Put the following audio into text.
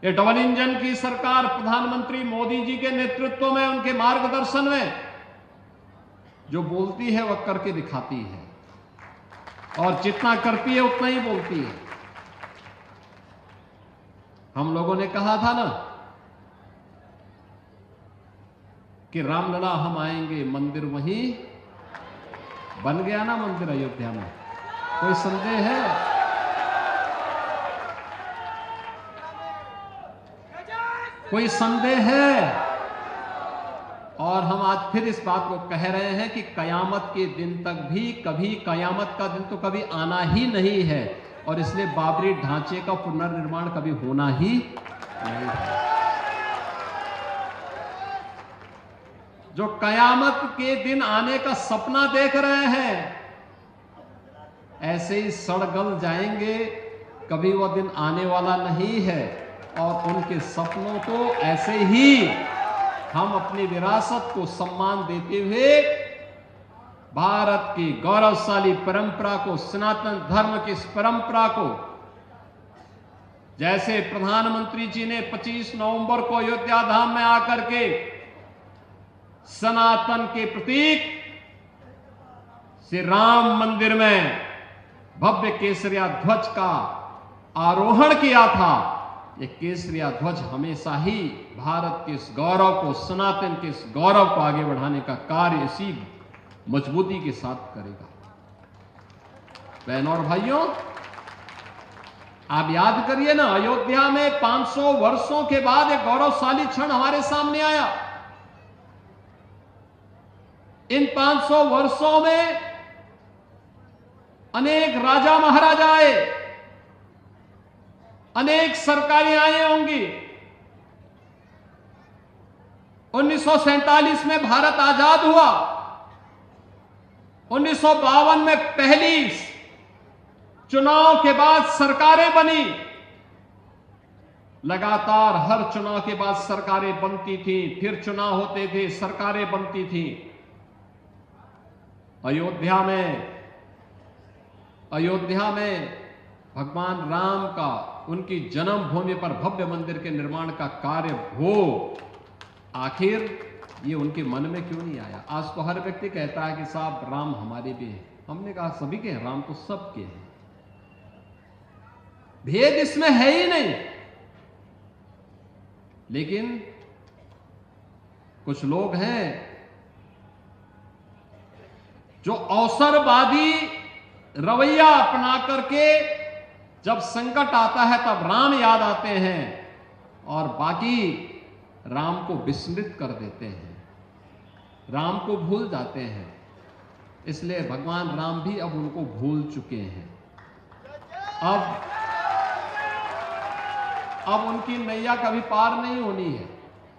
ये double engine की सरकार प्रधानमंत्री मोदी जी के नेतृत्व में, उनके मार्गदर्शन में जो बोलती है वह करके दिखाती है, और जितना करती है उतना ही बोलती है। हम लोगों ने कहा था ना कि रामलला हम आएंगे, मंदिर वहीं बन गया ना, मंदिर अयोध्या में। कोई संदेह है? कोई संदेह है? और हम आज फिर इस बात को कह रहे हैं कि कयामत के दिन तक भी कभी, कयामत का दिन तो कभी आना ही नहीं है, और इसलिए बाबरी ढांचे का पुनर्निर्माण कभी होना ही नहीं है। जो कयामत के दिन आने का सपना देख रहे हैं, ऐसे ही सड़गल जाएंगे, कभी वह दिन आने वाला नहीं है। और उनके सपनों को ऐसे ही हम अपनी विरासत को सम्मान देते हुए, भारत की गौरवशाली परंपरा को, सनातन धर्म की इस परंपरा को, जैसे प्रधानमंत्री जी ने 25 नवंबर को अयोध्या धाम में आकर के सनातन के प्रतीक श्री राम मंदिर में भव्य केसरिया ध्वज का आरोहण किया था, ये केसरिया ध्वज हमेशा ही भारत के इस गौरव को, सनातन के इस गौरव को आगे बढ़ाने का कार्य इसी मजबूती के साथ करेगा। बहनों और भाइयों, आप याद करिए ना, अयोध्या में 500 वर्षों के बाद एक गौरवशाली क्षण हमारे सामने आया। इन 500 वर्षों में अनेक राजा महाराजा आए, अनेक सरकारें आई होंगी। 1947 में भारत आजाद हुआ, 1952 में पहली चुनाव के बाद सरकारें बनी, लगातार हर चुनाव के बाद सरकारें बनती थी, फिर चुनाव होते थे, सरकारें बनती थी। अयोध्या में भगवान राम का, उनकी जन्मभूमि पर भव्य मंदिर के निर्माण का कार्य हो, आखिर ये उनके मन में क्यों नहीं आया? आज तो हर व्यक्ति कहता है कि साहब राम हमारे भी हैं। हमने कहा सभी के हैं, राम तो सबके हैं, भेद इसमें है ही नहीं। लेकिन कुछ लोग हैं जो अवसरवादी रवैया अपना करके जब संकट आता है तब राम याद आते हैं और बाकी राम को विस्मृत कर देते हैं, राम को भूल जाते हैं। इसलिए भगवान राम भी अब उनको भूल चुके हैं। अब उनकी नैया कभी पार नहीं होनी है।